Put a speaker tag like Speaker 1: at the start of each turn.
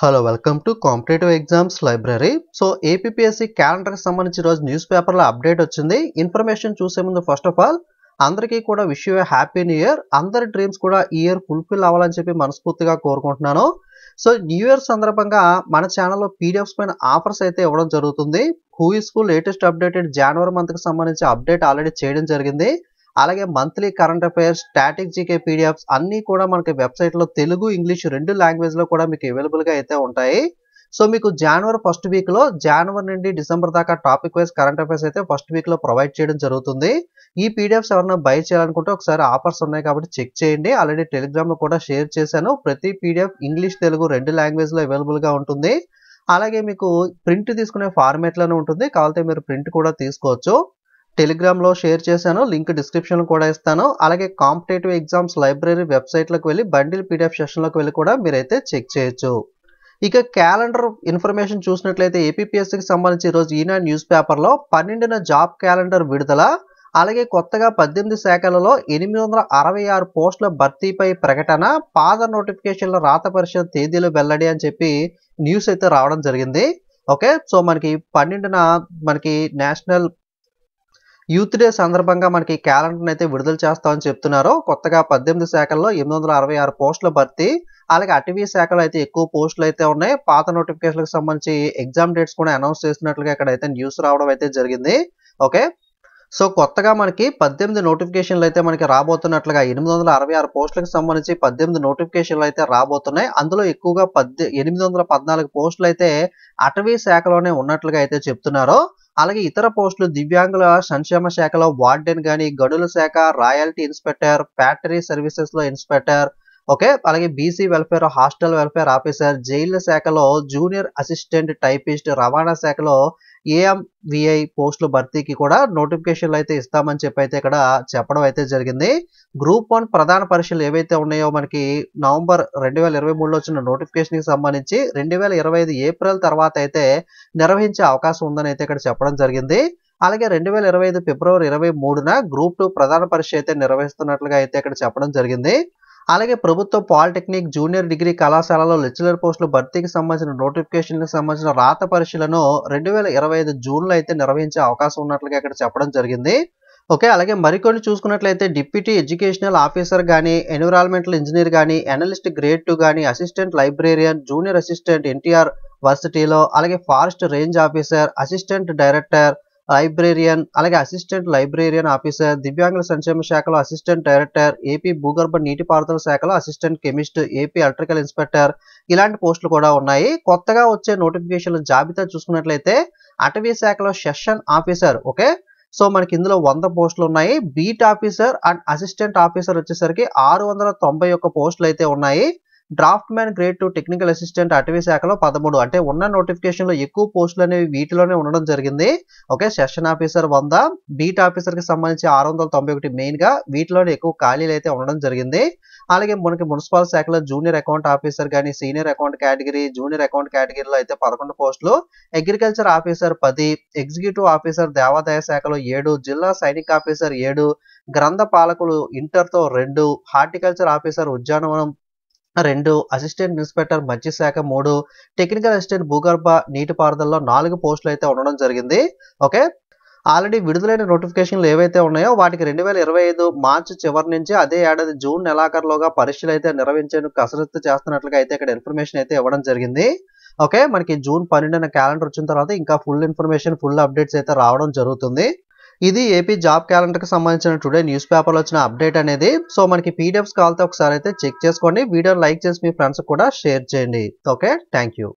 Speaker 1: Hello welcome to competitive exams library. So APSC క్యాలెండర్కి సంబంధించి ఈరోజు న్యూస్ పేపర్లో అప్డేట్ వచ్చింది. ఇన్ఫర్మేషన్ చూసే ముందు ఫస్ట్ ఆఫ్ ఆల్ అందరికీ కూడా wish you happy new year. అందరి డ్రీమ్స్ కూడా ఈ ఇయర్ ఫుల్ఫిల్ అవ్వాలని చెప్పి మనస్ఫూర్తిగా కోరుకుంటున్నాను. సో న్యూ ఇయర్ సందర్భంగా మన ఛానల్లో పీడిఎఫ్స్ పైన ఆఫర్స్ అయితే ఇవ్వడం జరుగుతుంది. హూ ఇస్ స్కూల్ లేటెస్ట్ అప్డేటెడ్ జనవరి మంత్కి సంబంధించి అప్డేట్ ఆల్రెడీ చేయడం జరిగింది. అలాగే monthly current affairs, static GK PDFs అన్నీ కూడా మనకి వెబ్సైట్లో తెలుగు, ఇంగ్లీష్ రెండు లాంగ్వేజ్లో కూడా మీకు అవైలబుల్గా అయితే ఉంటాయి. సో మీకు జనవరి ఫస్ట్ వీక్లో జనవరి నుండి డిసెంబర్ దాకా టాపిక్ వైజ్ కరెంట్ అఫైర్స్ అయితే ఫస్ట్ వీక్లో ప్రొవైడ్ చేయడం జరుగుతుంది. ఈ పీడిఎఫ్స్ ఎవరైనా బై చేయాలనుకుంటే ఒకసారి ఆఫర్స్ ఉన్నాయి కాబట్టి చెక్ చేయండి. ఆల్రెడీ టెలిగ్రామ్లో కూడా షేర్ చేశాను. ప్రతి పీడిఎఫ్ ఇంగ్లీష్, తెలుగు రెండు లాంగ్వేజ్లో అవైలబుల్గా ఉంటుంది. అలాగే మీకు ప్రింట్ తీసుకునే ఫార్మేట్లోనే ఉంటుంది, కావాలంటే మీరు ప్రింట్ కూడా తీసుకోవచ్చు. టెలిగ్రామ్లో షేర్ చేశాను, లింక్ డిస్క్రిప్షన్లో కూడా ఇస్తాను. అలాగే కాంపిటేటివ్ ఎగ్జామ్స్ లైబ్రరీ వెబ్సైట్లోకి వెళ్ళి బండిల్ పీడిఎఫ్ సెషన్లోకి వెళ్ళి కూడా మీరైతే చెక్ చేయొచ్చు. ఇక క్యాలెండర్ ఇన్ఫర్మేషన్ చూసినట్లయితే ఏపీఎస్సికి సంబంధించి ఈరోజు ఈనాడు న్యూస్ పేపర్లో 12న జాబ్ క్యాలెండర్ విడుదల, అలాగే కొత్తగా 18 శాఖలలో 866 పోస్టుల భర్తీపై ప్రకటన, పాద నోటిఫికేషన్ల రాత పరీక్ష తేదీలు వెల్లడి అని చెప్పి న్యూస్ అయితే రావడం జరిగింది. ఓకే, సో మనకి 12న మనకి నేషనల్ యూత్ డే సందర్భంగా మనకి క్యాలెండర్ని అయితే విడుదల చేస్తామని చెప్తున్నారు. కొత్తగా 18 శాఖల్లో 866 పోస్టుల భర్తీ, అలాగే అటవీ శాఖలో అయితే ఎక్కువ పోస్టులు అయితే ఉన్నాయి. పాత నోటిఫికేషన్లకు సంబంధించి ఎగ్జామ్ డేట్స్ కూడా అనౌన్స్ చేసినట్లుగా ఇక్కడ అయితే న్యూస్ రావడం అయితే జరిగింది. ఓకే, సో కొత్తగా మనకి 18 నోటిఫికేషన్లు అయితే మనకి రాబోతున్నట్లుగా 866 పోస్టులకు సంబంధించి 18 నోటిఫికేషన్లు అయితే రాబోతున్నాయి. అందులో ఎక్కువగా 814 పోస్టులు అయితే అటవీ శాఖలోనే ఉన్నట్లుగా అయితే చెప్తున్నారు. అలాగే ఇతర పోస్టులు దివ్యాంగుల సంక్షేమ శాఖలో వార్డెన్ కానీ, గనుల శాఖ, రాయల్టీ ఇన్స్పెక్టర్, ఫ్యాక్టరీ సర్వీసెస్లో ఇన్స్పెక్టర్, ఓకే, అలాగే BC welfare, hostel welfare officer, జైళ్ల శాఖలో జూనియర్ అసిస్టెంట్ టైపిస్ట్, రవాణా శాఖలో ఏఎంవిఐ పోస్టుల భర్తీకి కూడా నోటిఫికేషన్లు అయితే ఇస్తామని చెప్పి అయితే ఇక్కడ చెప్పడం అయితే జరిగింది. గ్రూప్ 1 ప్రధాన పరీక్షలు ఏవైతే ఉన్నాయో మనకి నవంబర్ 2023లో వచ్చిన నోటిఫికేషన్కి సంబంధించి 2025 ఏప్రిల్ తర్వాత అయితే నిర్వహించే అవకాశం ఉందని అయితే ఇక్కడ చెప్పడం జరిగింది. అలాగే 2025 ఫిబ్రవరి 23న గ్రూప్ 2 ప్రధాన పరీక్ష అయితే నిర్వహిస్తున్నట్లుగా అయితే ఇక్కడ చెప్పడం జరిగింది. అలాగే ప్రభుత్వ పాలిటెక్నిక్, జూనియర్ డిగ్రీ కళాశాలలో లెక్చరర్ పోస్టుల భర్తీకి సంబంధించిన నోటిఫికేషన్కి సంబంధించిన రాత పరీక్షలను 2025 జూన్లో అయితే నిర్వహించే అవకాశం ఉన్నట్లుగా ఇక్కడ చెప్పడం జరిగింది. ఓకే, అలాగే మరికొన్ని చూసుకున్నట్లయితే డిప్యూటీ ఎడ్యుకేషనల్ ఆఫీసర్ కానీ, ఎన్విరాన్మెంటల్ ఇంజనీర్ కానీ, అనలిస్ట్ గ్రేడ్ 2 కానీ, assistant librarian, junior assistant NTR వర్సిటీలో, అలాగే forest range officer, assistant director librarian, అలాగే అసిస్టెంట్ లైబ్రేరియన్ ఆఫీసర్, దివ్యాంగుల సంక్షేమ శాఖలో అసిస్టెంట్ డైరెక్టర్, ఏపీ భూగర్భ నీటిపారుదల శాఖలో assistant chemist, AP electrical inspector ఇలాంటి పోస్టులు కూడా ఉన్నాయి. కొత్తగా వచ్చే నోటిఫికేషన్ల జాబితా చూసుకున్నట్లయితే అటవీ శాఖలో సెషన్ ఆఫీసర్, ఓకే, సో మనకి ఇందులో 100 పోస్టులు ఉన్నాయి. Beat officer and assistant officer వచ్చేసరికి 691 పోస్టులు అయితే ఉన్నాయి. Draft man grade 2 technical assistant అటవీ శాఖలో 13, అంటే ఉన్న నోటిఫికేషన్లో ఎక్కువ పోస్టులు అనేవి వీటిలోనే ఉండడం జరిగింది. ఓకే, సెషన్ ఆఫీసర్ 100, బీట్ ఆఫీసర్కి సంబంధించి 691 మెయిన్గా వీటిలోనే ఎక్కువ ఖాళీలు అయితే ఉండడం జరిగింది. అలాగే మనకి మున్సిపల్ శాఖలో జూనియర్ అకౌంట్ ఆఫీసర్ కానీ, senior account category, junior account కేటగిరీలో అయితే 11 పోస్టులు, అగ్రికల్చర్ ఆఫీసర్ 10, ఎగ్జిక్యూటివ్ ఆఫీసర్ దేవాదాయ శాఖలో 7, జిల్లా సైనిక్ ఆఫీసర్ 7, గ్రంథ పాలకులు ఇంటర్తో 2, హార్టికల్చర్ ఆఫీసర్ ఉద్యానవనం 2, అసిస్టెంట్ ఇన్స్పెక్టర్ మత్స్యశాఖ 3, టెక్నికల్ అసిస్టెంట్ భూగర్భ నీటిపారుదలలో 4 పోస్టులు అయితే ఉండడం జరిగింది. ఓకే, ఆల్రెడీ విడుదలైన నోటిఫికేషన్లు ఏవైతే ఉన్నాయో వాటికి 2025 మార్చి చివరి నుంచి అదే ఏడాది జూన్ నెలాఖరులోగా పరీక్షలు అయితే నిర్వహించేందుకు కసరత్తు చేస్తున్నట్లుగా అయితే ఇక్కడ ఇన్ఫర్మేషన్ అయితే ఇవ్వడం జరిగింది. ఓకే, మనకి జూన్ 12న క్యాలెండర్ వచ్చిన తర్వాత ఇంకా ఫుల్ ఇన్ఫర్మేషన్, ఫుల్ అప్డేట్స్ అయితే రావడం జరుగుతుంది. ఇది ఏపీ జాబ్ క్యాలెండర్కి సంబంధించిన టుడే న్యూస్ పేపర్లో వచ్చిన అప్డేట్ అనేది. సో మనకి పీడిఎఫ్స్ కావాలంటే ఒకసారి అయితే చెక్ చేసుకోండి. వీడియోని లైక్ చేసి మీ ఫ్రెండ్స్ కూడా షేర్ చేయండి. Okay, thank you.